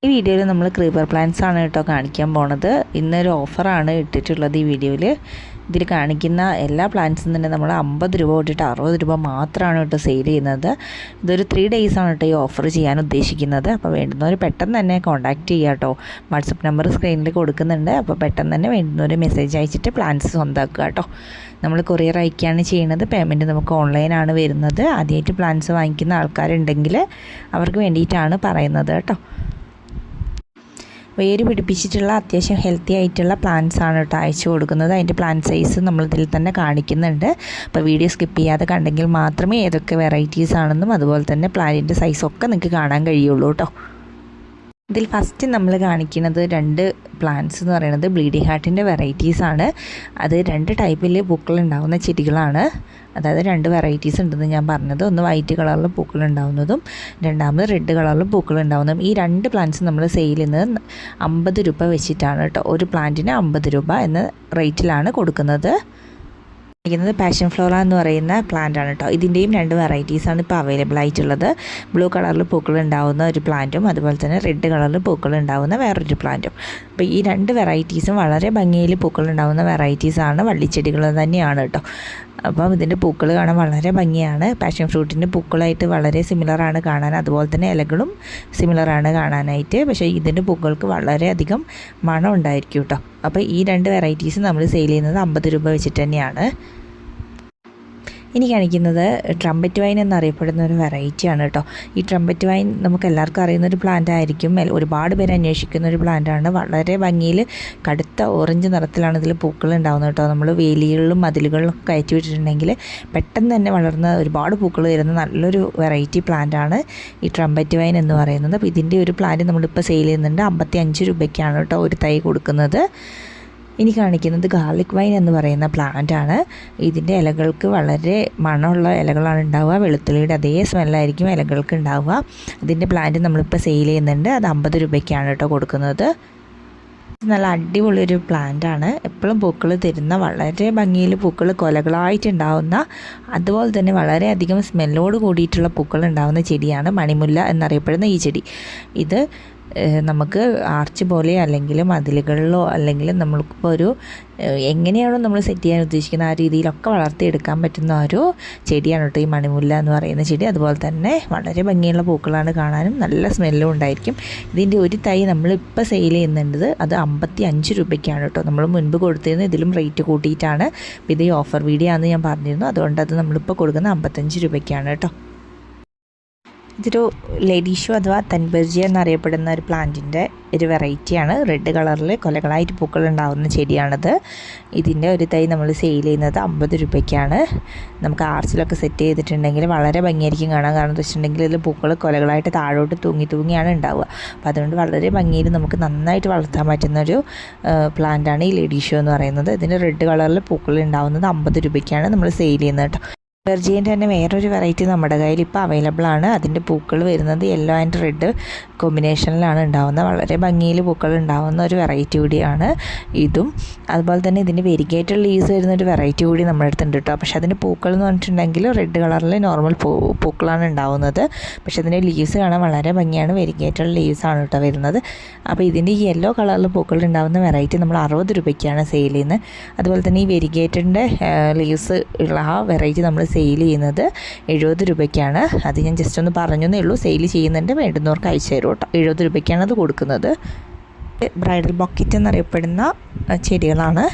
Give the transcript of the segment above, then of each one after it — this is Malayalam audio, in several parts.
ഈ വീഡിയോയിൽ നമ്മൾ ക്രീപ്പർ പ്ലാന്റ്സ് ആണ് കേട്ടോ കാണിക്കാൻ പോണത്. ഇന്നൊരു ഓഫറാണ് ഇട്ടിട്ടുള്ളത് ഈ വീഡിയോയിൽ. ഇതിൽ കാണിക്കുന്ന എല്ലാ പ്ലാന്റ്സും തന്നെ നമ്മൾ 50 രൂപ തൊട്ടിട്ട് 60 രൂപ മാത്രമാണ് കേട്ടോ സെയിൽ ചെയ്യുന്നത്. ഇതൊരു 3 days ആണ് കേട്ടോ ഈ ഓഫർ ചെയ്യാൻ ഉദ്ദേശിക്കുന്നത്. അപ്പോൾ വേണ്ടുന്നവർ പെട്ടെന്ന് തന്നെ കോൺടാക്റ്റ് ചെയ്യുക കേട്ടോ. വാട്സപ്പ് നമ്പർ സ്ക്രീനിൽ കൊടുക്കുന്നുണ്ട്. അപ്പോൾ പെട്ടെന്ന് തന്നെ വേണ്ടുന്നവർ മെസ്സേജ് അയച്ചിട്ട് പ്ലാന്റ്സ് സ്വന്തമാക്കുക കേട്ടോ. നമ്മൾ കൊറിയർ അയക്കുകയാണ് ചെയ്യുന്നത്. പേയ്മെൻറ്റ് നമുക്ക് ഓൺലൈനാണ് വരുന്നത്. ആദ്യമായിട്ട് പ്ലാന്റ്സ് വാങ്ങിക്കുന്ന ആൾക്കാരുണ്ടെങ്കിൽ അവർക്ക് വേണ്ടിയിട്ടാണ് പറയുന്നത് കേട്ടോ. വേര് പിടിപ്പിച്ചിട്ടുള്ള അത്യാവശ്യം ഹെൽത്തി ആയിട്ടുള്ള പ്ലാന്റ്സ് ആണ് കേട്ടോ അയച്ചു കൊടുക്കുന്നത്. അതിൻ്റെ പ്ലാന്റ് സൈസ് നമ്മളിതിൽ തന്നെ കാണിക്കുന്നുണ്ട്. അപ്പോൾ വീഡിയോ സ്കിപ്പ് ചെയ്യാതെ കണ്ടെങ്കിൽ മാത്രമേ ഏതൊക്കെ വെറൈറ്റീസ് ആണെന്നും അതുപോലെ തന്നെ പ്ലാന്റിൻ്റെ സൈസൊക്കെ നിങ്ങൾക്ക് കാണാൻ കഴിയുള്ളൂ കേട്ടോ. ഇതിൽ ഫസ്റ്റ് നമ്മൾ കാണിക്കുന്നത് 2 പ്ലാന്റ്സ് എന്ന് പറയുന്നത് ബ്ലീഡിംഗ് ഹാർട്ടിൻ്റെ വെറൈറ്റീസാണ്. അത് 2 ടൈപ്പിൽ പൂക്കളുണ്ടാകുന്ന ചെടികളാണ്. അതായത് 2 വെറൈറ്റീസ് ഉണ്ടെന്ന് ഞാൻ പറഞ്ഞത്. ഒന്ന് വൈറ്റ് കളറിൽ പൂക്കളുണ്ടാവുന്നതും രണ്ടാമത് റെഡ് കളറിൽ പൂക്കളുണ്ടാവുന്നതും. ഈ 2 പ്ലാന്റ്സ് നമ്മൾ സെയിൽ ചെയ്യുന്നത് 50 രൂപ വെച്ചിട്ടാണ് കേട്ടോ. ഒരു പ്ലാന്റിന് 50 രൂപ എന്ന റേറ്റിലാണ് കൊടുക്കുന്നത്. പാഷൻ ഫ്ലോറ എന്ന് പറയുന്ന പ്ലാന്റ് ആണ് കേട്ടോ. ഇതിൻ്റെയും 2 വെറൈറ്റീസാണ് ഇപ്പോൾ അവൈലബിൾ ആയിട്ടുള്ളത്. ബ്ലൂ കളറിൽ പൂക്കൾ ഉണ്ടാവുന്ന ഒരു പ്ലാന്റും അതുപോലെ തന്നെ റെഡ് കളറിൽ പൂക്കൾ ഉണ്ടാവുന്ന വേറൊരു പ്ലാന്റും. അപ്പോൾ ഈ 2 വെറൈറ്റീസും വളരെ ഭംഗിയിൽ പൂക്കൾ ഉണ്ടാവുന്ന വെറൈറ്റീസാണ്. വള്ളിച്ചെടികൾ തന്നെയാണ് കേട്ടോ. അപ്പം ഇതിൻ്റെ പൂക്കൾ കാണാൻ വളരെ ഭംഗിയാണ്. പാഷൻ ഫ്രൂട്ടിൻ്റെ പൂക്കളായിട്ട് വളരെ സിമിലറാണ് കാണാൻ. അതുപോലെ തന്നെ ഇലകളും സിമിലറാണ് കാണാനായിട്ട്. പക്ഷേ ഇതിൻ്റെ പൂക്കൾക്ക് വളരെയധികം മണം ഉണ്ടായിരിക്കും കേട്ടോ. അപ്പോൾ ഈ 2 വെറൈറ്റീസ് നമ്മൾ സെയിൽ ചെയ്യുന്നത് 50 രൂപ വെച്ചിട്ട് തന്നെയാണ്. ഇനി കാണിക്കുന്നത് ട്രംപറ്റ് വൈൻ എന്നറിയപ്പെടുന്ന ഒരു വെറൈറ്റിയാണ് കേട്ടോ. ഈ ട്രംപറ്റ് വൈൻ നമുക്ക് എല്ലാവർക്കും അറിയുന്നൊരു പ്ലാന്റ് ആയിരിക്കും. ഒരുപാട് പേര് അന്വേഷിക്കുന്ന ഒരു പ്ലാന്റാണ്. വളരെ ഭംഗിയിൽ കടുത്ത ഓറഞ്ച് നിറത്തിലാണ് ഇതിൽ പൂക്കൾ ഉണ്ടാകുന്നത് കേട്ടോ. നമ്മൾ വേലികളിലും മതിലുകളിലും കയറ്റി വിട്ടിട്ടുണ്ടെങ്കിൽ പെട്ടെന്ന് തന്നെ വളർന്ന ഒരുപാട് പൂക്കൾ തരുന്ന നല്ലൊരു വെറൈറ്റി പ്ലാന്റാണ് ഈ ട്രംപറ്റ് വൈൻ എന്ന് പറയുന്നത്. അപ്പോൾ ഇതിൻ്റെ ഒരു പ്ലാന്റ് നമ്മളിപ്പോൾ സെയിൽ ചെയ്യുന്നുണ്ട്. 55 രൂപയ്ക്കാണ് കേട്ടോ ഒരു തൈ കൊടുക്കുന്നത്. ഇനി കാണിക്കുന്നത് ഗാർലിക് വൈൻ എന്ന് പറയുന്ന പ്ലാന്റ് ആണ്. ഇതിൻ്റെ ഇലകൾക്ക് വളരെ മണമുള്ള ഇലകളാണ് ഉണ്ടാവുക. വെളുത്തുള്ളിയുടെ അതേ സ്മെല്ലായിരിക്കും ഇലകൾക്ക് ഉണ്ടാവുക. ഇതിൻ്റെ പ്ലാന്റ് നമ്മളിപ്പോൾ സെയിൽ ചെയ്യുന്നുണ്ട്. അത് 50 രൂപയ്ക്കാണ് കേട്ടോ കൊടുക്കുന്നത്. നല്ല അടിപൊളിയൊരു പ്ലാന്റ് ആണ്. എപ്പോഴും പൂക്കൾ തരുന്ന, വളരെ ഭംഗിയിൽ പൂക്കൾ കൊലകളായിട്ടുണ്ടാവുന്ന, അതുപോലെ തന്നെ വളരെയധികം സ്മെല്ലോട് കൂടിയിട്ടുള്ള പൂക്കൾ ഉണ്ടാവുന്ന ചെടിയാണ് മണിമുല്ല എന്നറിയപ്പെടുന്ന ഈ ചെടി. ഇത് നമുക്ക് ആർച്ച് പോലെ അല്ലെങ്കിൽ മതിലുകളിലോ അല്ലെങ്കിൽ നമ്മൾക്കിപ്പോൾ ഒരു എങ്ങനെയാണോ നമ്മൾ സെറ്റ് ചെയ്യാൻ ഉദ്ദേശിക്കുന്ന ആ രീതിയിലൊക്കെ വളർത്തിയെടുക്കാൻ പറ്റുന്ന ഒരു ചെടിയാണ് കേട്ടോ ഈ മണിമുല്ല എന്ന് പറയുന്ന ചെടി. അതുപോലെ തന്നെ വളരെ ഭംഗിയുള്ള പൂക്കളാണ് കാണാനും, നല്ല സ്മെല്ലും ഉണ്ടായിരിക്കും. ഇതിൻ്റെ ഒരു തൈ നമ്മളിപ്പോൾ സെയിൽ ചെയ്യുന്നുണ്ട്. അത് 55 രൂപയ്ക്കാണ് കേട്ടോ. നമ്മൾ മുൻപ് കൊടുത്തിരുന്നത് ഇതിലും റേറ്റ് കൂട്ടിയിട്ടാണ്. ഇത് ഈ ഓഫർ വീഡിയോ ആണെന്ന് ഞാൻ പറഞ്ഞിരുന്നു. അതുകൊണ്ട് അത് നമ്മളിപ്പോൾ കൊടുക്കുന്നത് 55 രൂപയ്ക്കാണ് കേട്ടോ. ഇതൊരു ലേഡീഷോ അഥവാ തൻബർജി എന്നറിയപ്പെടുന്ന ഒരു പ്ലാന്റിൻ്റെ ഒരു വെറൈറ്റിയാണ്. റെഡ് കളറിൽ കൊലകളായിട്ട് പൂക്കൾ ഉണ്ടാകുന്ന ചെടിയാണത്. ഇതിൻ്റെ ഒരു തൈ നമ്മൾ സെയിൽ ചെയ്യുന്നത് 50 രൂപയ്ക്കാണ്. നമുക്ക് ആർച്ചിലൊക്കെ സെറ്റ് ചെയ്തിട്ടുണ്ടെങ്കിൽ വളരെ ഭംഗിയായിരിക്കും കാണാൻ. കാരണം എന്ന് വെച്ചിട്ടുണ്ടെങ്കിൽ ഇതിൽ പൂക്കൾ കൊലകളായിട്ട് താഴോട്ട് തൂങ്ങിയാണ് ഉണ്ടാവുക. അപ്പോൾ അതുകൊണ്ട് വളരെ ഭംഗിയിൽ നമുക്ക് നന്നായിട്ട് വളർത്താൻ പറ്റുന്നൊരു പ്ലാന്റാണ് ഈ ലേഡീഷോ എന്ന് പറയുന്നത്. ഇതിൻ്റെ റെഡ് കളറിൽ പൂക്കൾ ഉണ്ടാകുന്നത് 50 രൂപയ്ക്കാണ് നമ്മൾ സെയിൽ ചെയ്യുന്നത് കേട്ടോ. വെർജീൻ്റെ തന്നെ വേറൊരു വെറൈറ്റി നമ്മുടെ കയ്യിൽ ഇപ്പോൾ അവൈലബിൾ ആണ്. അതിൻ്റെ പൂക്കൾ വരുന്നത് യെല്ലോ ആൻഡ് റെഡ് കോമ്പിനേഷനിലാണ് ഉണ്ടാകുന്നത്. വളരെ ഭംഗിയിൽ പൂക്കൾ ഉണ്ടാകുന്ന ഒരു വെറൈറ്റി കൂടിയാണ് ഇതും. അതുപോലെ തന്നെ ഇതിൻ്റെ വെരിഗേറ്റഡ് ലീവ്സ് വരുന്നൊരു വെറൈറ്റി കൂടി നമ്മുടെ അടുത്തുണ്ട് കേട്ടോ. പക്ഷേ അതിൻ്റെ പൂക്കൾ എന്ന് പറഞ്ഞിട്ടുണ്ടെങ്കിൽ റെഡ് കളറിൽ നോർമൽ പൂക്കളാണ് ഉണ്ടാകുന്നത്. പക്ഷേ അതിൻ്റെ ലീവ്സ് കാണാൻ വളരെ ഭംഗിയാണ്. വെരിഗേറ്റഡ് ലീവ്സ് ആണ് കേട്ടോ വരുന്നത്. അപ്പോൾ ഇതിൻ്റെ ഈ യെല്ലോ കളറിൽ പൂക്കൾ ഉണ്ടാകുന്ന വെറൈറ്റി നമ്മൾ 60 രൂപയ്ക്കാണ് സെയിൽ ചെയ്യുന്നത്. അതുപോലെ തന്നെ ഈ വെരിഗേറ്റഡിൻ്റെ ലീവ്സ് ഉള്ള ആ വെറൈറ്റി നമ്മൾ സെയിൽ ചെയ്യുന്നത് 70 രൂപയ്ക്കാണ്. അത് ഞാൻ ജസ്റ്റ് ഒന്ന് പറഞ്ഞേ ഉള്ളൂ. സെയിൽ ചെയ്യുന്നുണ്ട്, വേണ്ടുന്നവർക്ക് അയച്ചു തരും കേട്ടോ. 70 രൂപയ്ക്കാണ് അത് കൊടുക്കുന്നത്. ബ്രൈഡൽ ബക്കറ്റ് എന്നറിയപ്പെടുന്ന ചെടികളാണ്.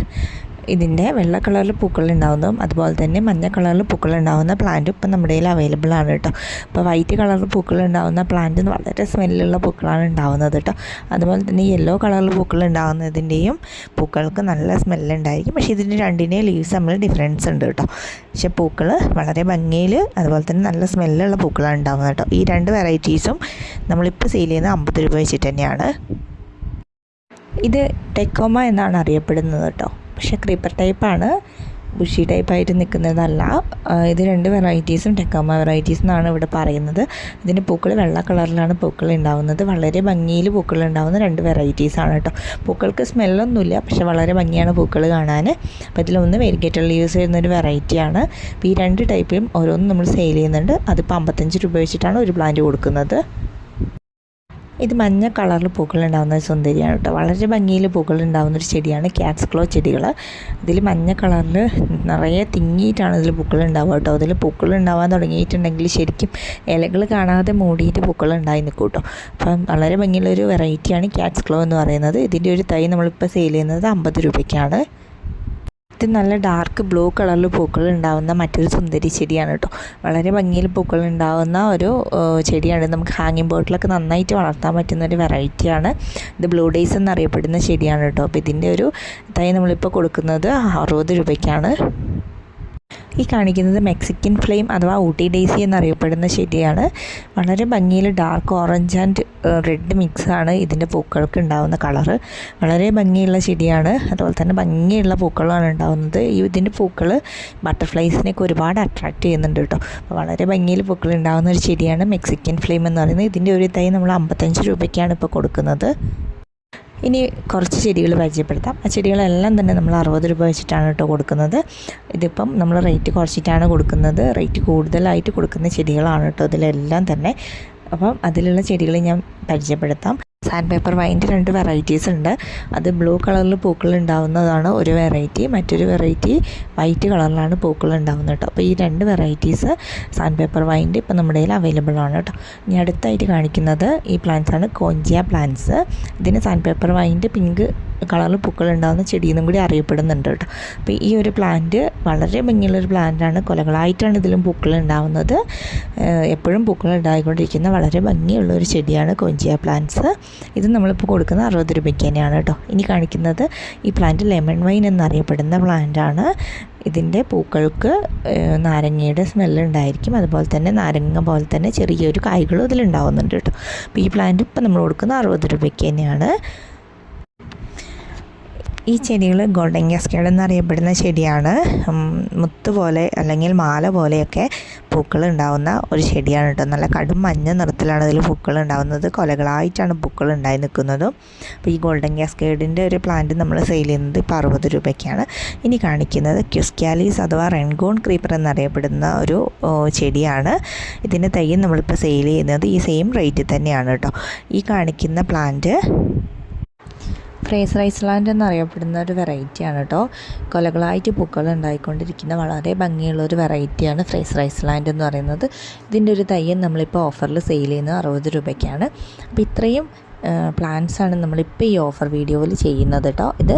ഇതിൻ്റെ വെള്ള കളറിൽ പൂക്കൾ ഉണ്ടാകുന്നതും അതുപോലെ തന്നെ മഞ്ഞ കളറിൽ പൂക്കൾ ഉണ്ടാകുന്ന പ്ലാന്റും ഇപ്പം നമ്മുടെ കയ്യിൽ അവൈലബിൾ ആണ് കേട്ടോ. ഇപ്പോൾ വൈറ്റ് കളറിൽ പൂക്കൾ ഉണ്ടാകുന്ന പ്ലാന്റ് വളരെ സ്മെല്ലുള്ള പൂക്കളാണ് ഉണ്ടാകുന്നത് കേട്ടോ. അതുപോലെ തന്നെ യെല്ലോ കളറിൽ പൂക്കൾ ഉണ്ടാകുന്നതിൻ്റെയും പൂക്കൾക്ക് നല്ല സ്മെല്ലുണ്ടായിരിക്കും. പക്ഷേ ഇതിൻ്റെ രണ്ടിൻ്റെയും ലീവ്സ് നമ്മൾ ഡിഫറൻസ് ഉണ്ട് കേട്ടോ. പക്ഷേ പൂക്കൾ വളരെ ഭംഗിയിൽ അതുപോലെ തന്നെ നല്ല സ്മെല്ലുള്ള പൂക്കളാണ് ഉണ്ടാകുന്നത് കേട്ടോ. ഈ 2 വെറൈറ്റീസും നമ്മളിപ്പോൾ സെയിൽ ചെയ്യുന്നത് 50 രൂപ വെച്ചിട്ട് തന്നെയാണ്. ഇത് ടെക്കോമ എന്നാണ് അറിയപ്പെടുന്നത് കേട്ടോ. പക്ഷേ ക്രീപ്പർ ടൈപ്പാണ്, ബുഷി ടൈപ്പായിട്ട് നിൽക്കുന്നതല്ല. ഇത് 2 വെറൈറ്റീസും ടെക്കോമ വെറൈറ്റീസ് എന്നാണ് ഇവിടെ പറയുന്നത്. ഇതിൻ്റെ പൂക്കൾ വെള്ള കളറിലാണ് പൂക്കൾ ഉണ്ടാകുന്നത്. വളരെ ഭംഗിയിൽ പൂക്കൾ ഉണ്ടാകുന്ന 2 വെറൈറ്റീസാണ് കേട്ടോ. പൂക്കൾക്ക് സ്മെല്ലൊന്നുമില്ല, പക്ഷേ വളരെ ഭംഗിയാണ് പൂക്കൾ കാണാൻ. അപ്പോൾ ഇതിലൊന്ന് വെരിഗേറ്റഡ് ലീവ്സ് വരുന്നൊരു വെറൈറ്റിയാണ്. അപ്പോൾ ഈ 2 ടൈപ്പും ഓരോന്നും നമ്മൾ സെയിൽ ചെയ്യുന്നുണ്ട്. അതിപ്പോൾ 55 രൂപ വെച്ചിട്ടാണ് ഒരു പ്ലാന്റ് കൊടുക്കുന്നത്. ഇത് മഞ്ഞ കളറിൽ പൂക്കളുണ്ടാകുന്ന ഒരു സുന്ദരിയാണ് കേട്ടോ. വളരെ ഭംഗിയിൽ പൂക്കളുണ്ടാകുന്നൊരു ചെടിയാണ് ക്യാറ്റ്സ് ക്ലോ ചെടികൾ. ഇതിൽ മഞ്ഞ കളറിൽ നിറയെ തിങ്ങിയിട്ടാണ് ഇതിൽ പൂക്കളുണ്ടാവുക കേട്ടോ. അതിൽ പൂക്കളുണ്ടാവാൻ തുടങ്ങിയിട്ടുണ്ടെങ്കിൽ ശരിക്കും ഇലകൾ കാണാതെ മൂടിയിട്ട് പൂക്കളുണ്ടായി നിൽക്കും കേട്ടോ. അപ്പം വളരെ ഭംഗിയുള്ളൊരു വെറൈറ്റിയാണ് ക്യാറ്റ്സ് ക്ലോ എന്ന് പറയുന്നത്. ഇതിൻ്റെ ഒരു തൈ നമ്മളിപ്പോൾ സെയിൽ ചെയ്യുന്നത് 50 രൂപയ്ക്കാണ്. ഇത് നല്ല ഡാർക്ക് ബ്ലൂ കളറിൽ പൂക്കൾ ഉണ്ടാകുന്ന മറ്റൊരു സുന്ദരി ചെടിയാണ് കേട്ടോ. വളരെ ഭംഗിയിൽ പൂക്കൾ ഉണ്ടാകുന്ന ഒരു ചെടിയാണ്. നമുക്ക് ഹാങ്ങിങ് ബോട്ടിലൊക്കെ നന്നായിട്ട് വളർത്താൻ പറ്റുന്ന ഒരു വെറൈറ്റിയാണ്. ഇത് ബ്ലൂ ഡേയ്സ് എന്നറിയപ്പെടുന്ന ചെടിയാണ് കേട്ടോ. അപ്പോൾ ഇതിൻ്റെ ഒരു തൈ നമ്മളിപ്പോൾ കൊടുക്കുന്നത് 60 രൂപയ്ക്കാണ്. ഈ കാണിക്കുന്നത് മെക്സിക്കൻ ഫ്ലെയിം അഥവാ ഊട്ടി ഡേയ്സി എന്നറിയപ്പെടുന്ന ചെടിയാണ്. വളരെ ഭംഗിയിൽ ഡാർക്ക് ഓറഞ്ച് ആൻഡ് റെഡ് മിക്സാണ് ഇതിൻ്റെ പൂക്കൾക്ക് ഉണ്ടാകുന്ന കളറ്. വളരെ ഭംഗിയുള്ള ചെടിയാണ്. അതുപോലെ തന്നെ ഭംഗിയുള്ള പൂക്കളാണ് ഉണ്ടാകുന്നത്. ഇതിൻ്റെ പൂക്കൾ ബട്ടർഫ്ലൈസിനെയൊക്കെ ഒരുപാട് അട്രാക്റ്റ് ചെയ്യുന്നുണ്ട് കേട്ടോ. അപ്പോൾ വളരെ ഭംഗിയിൽ പൂക്കൾ ഉണ്ടാകുന്ന ഒരു ചെടിയാണ് മെക്സിക്കൻ ഫ്ലെയിം എന്ന് പറയുന്നത്. ഇതിൻ്റെ ഒരു തൈ നമ്മൾ 55 രൂപയ്ക്കാണ് ഇപ്പോൾ കൊടുക്കുന്നത്. ഇനി കുറച്ച് ചെടികൾ പരിചയപ്പെടുത്താം. ആ ചെടികളെല്ലാം തന്നെ നമ്മൾ 60 രൂപ വെച്ചിട്ടാണ് കേട്ടോ കൊടുക്കുന്നത്. ഇതിപ്പം നമ്മൾ റേറ്റ് കുറച്ചിട്ടാണ് കൊടുക്കുന്നത്. റേറ്റ് കൂടുതലായിട്ട് കൊടുക്കുന്ന ചെടികളാണ് കേട്ടോ ഇതിലെല്ലാം തന്നെ. അപ്പം അതിലുള്ള ചെടികൾ ഞാൻ പരിചയപ്പെടുത്താം. സാൻഡ് പേപ്പർ വൈൻ്റെ 2 വെറൈറ്റീസ് ഉണ്ട്. അത് ബ്ലൂ കളറിൽ പൂക്കൾ ഉണ്ടാവുന്നതാണ് ഒരു വെറൈറ്റി. മറ്റൊരു വെറൈറ്റി വൈറ്റ് കളറിലാണ് പൂക്കൾ ഉണ്ടാവുന്നത് കേട്ടോ. അപ്പോൾ ഈ 2 വെറൈറ്റീസ് സാൻഡ് പേപ്പർ വൈൻ്റെ ഇപ്പം നമ്മുടെ കയ്യിൽ അവൈലബിൾ ആണ് കേട്ടോ. ഇനി അടുത്തായിട്ട് കാണിക്കുന്നത് ഈ പ്ലാന്റ്സ് ആണ്, കോഞ്ചിയ പ്ലാന്റ്സ്. ഇതിന് സാൻഡ് പേപ്പർ വൈൻ്റെ പിങ്ക് കളറിൽ പൂക്കൾ ഉണ്ടാകുന്ന ചെടിയെന്നും കൂടി അറിയപ്പെടുന്നുണ്ട് കേട്ടോ. അപ്പോൾ ഈ ഒരു പ്ലാന്റ് വളരെ ഭംഗിയുള്ളൊരു പ്ലാന്റാണ്. കൊലകളായിട്ടാണ് ഇതിലും പൂക്കൾ ഉണ്ടാകുന്നത്. എപ്പോഴും പൂക്കൾ ഉണ്ടായിക്കൊണ്ടിരിക്കുന്ന വളരെ ഭംഗിയുള്ളൊരു ചെടിയാണ് കോഞ്ചിയ പ്ലാന്റ്സ്. ഇത് നമ്മളിപ്പോൾ കൊടുക്കുന്നത് 60 രൂപയ്ക്ക് തന്നെയാണ് കേട്ടോ. ഇനി കാണിക്കുന്നത് ഈ പ്ലാന്റ് ലെമൺ വൈൻ എന്നറിയപ്പെടുന്ന പ്ലാന്റാണ്. ഇതിൻ്റെ പൂക്കൾക്ക് നാരങ്ങയുടെ സ്മെല്ലുണ്ടായിരിക്കും. അതുപോലെ തന്നെ നാരങ്ങ പോലെ തന്നെ ചെറിയൊരു കായ്കളും ഇതിലുണ്ടാവുന്നുണ്ട് കേട്ടോ. അപ്പോൾ ഈ പ്ലാന്റ് ഇപ്പോൾ നമ്മൾ കൊടുക്കുന്നത് 60 രൂപയ്ക്ക് തന്നെയാണ്. ഈ ചെടികൾ ഗോൾഡൻ കാസ്കേഡ് എന്നറിയപ്പെടുന്ന ചെടിയാണ്. മുത്ത് പോലെ അല്ലെങ്കിൽ മാല പോലെയൊക്കെ പൂക്കൾ ഉണ്ടാകുന്ന ഒരു ചെടിയാണ് കേട്ടോ. നല്ല കടും മഞ്ഞ നിറത്തിലാണ് ഇതിൽ പൂക്കൾ ഉണ്ടാകുന്നത്. കൊലകളായിട്ടാണ് പൂക്കൾ ഉണ്ടായി നിൽക്കുന്നതും. അപ്പോൾ ഈ ഗോൾഡൻ കാസ്കേഡിൻ്റെ ഒരു പ്ലാന്റ് നമ്മൾ സെയിൽ ചെയ്യുന്നത് ഇപ്പോൾ 60 രൂപയ്ക്കാണ്. ഇനി കാണിക്കുന്നത് ക്യുസ്കാലീസ് അഥവാ റെൻഗോൺ ക്രീപ്പർ എന്നറിയപ്പെടുന്ന ഒരു ചെടിയാണ്. ഇതിൻ്റെ തൈ നമ്മളിപ്പോൾ സെയിൽ ചെയ്യുന്നത് ഈ സെയിം റേറ്റിൽ തന്നെയാണ് കേട്ടോ. ഈ കാണിക്കുന്ന പ്ലാന്റ് ഫ്രേസർ ഐസ്ലാൻഡ് എന്നറിയപ്പെടുന്ന ഒരു വെറൈറ്റിയാണ് കേട്ടോ. കൊലകളായിട്ട് പൂക്കൾ ഉണ്ടായിക്കൊണ്ടിരിക്കുന്ന വളരെ ഭംഗിയുള്ളൊരു വെറൈറ്റിയാണ് ഫ്രേസർ ഐസ്ലാൻഡ് എന്ന് പറയുന്നത്. ഇതിൻ്റെ ഒരു തയ്യൻ നമ്മളിപ്പോൾ ഓഫറിൽ സെയിൽ ചെയ്യുന്നത് 60 രൂപയ്ക്കാണ്. അപ്പോൾ ഇത്രയും പ്ലാന്റ്സാണ് നമ്മളിപ്പോൾ ഈ ഓഫർ വീഡിയോയിൽ ചെയ്യുന്നത് കേട്ടോ. ഇത്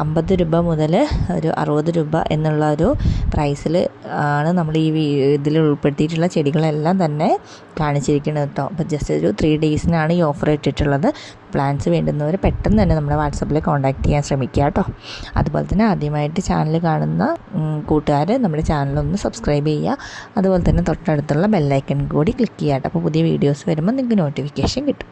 50 രൂപ മുതൽ ഒരു 60 രൂപ എന്നുള്ള ഒരു പ്രൈസിൽ ആണ് നമ്മൾ ഈ ഇതിൽ ഉൾപ്പെടുത്തിയിട്ടുള്ള ചെടികളെല്ലാം തന്നെ കാണിച്ചിരിക്കുന്നത് കേട്ടോ. അപ്പോൾ ജസ്റ്റ് ഒരു 3 ഡേയ്സിനാണ് ഈ ഓഫർ ഇട്ടിട്ടുള്ളത്. പ്ലാൻസ് വേണ്ടുന്നവർ പെട്ടെന്ന് തന്നെ നമ്മുടെ വാട്സപ്പിൽ കോൺടാക്റ്റ് ചെയ്യാൻ ശ്രമിക്കുക കേട്ടോ. അതുപോലെ തന്നെ ആദ്യമായിട്ട് ചാനൽ കാണുന്ന കൂട്ടുകാർ നമ്മുടെ ചാനലൊന്ന് സബ്സ്ക്രൈബ് ചെയ്യുക. അതുപോലെ തന്നെ തൊട്ടടുത്തുള്ള ബെല്ലൈക്കൺ കൂടി ക്ലിക്ക് ചെയ്യുക കേട്ടോ. അപ്പോൾ പുതിയ വീഡിയോസ് വരുമ്പോൾ നിങ്ങൾക്ക് നോട്ടിഫിക്കേഷൻ കിട്ടും.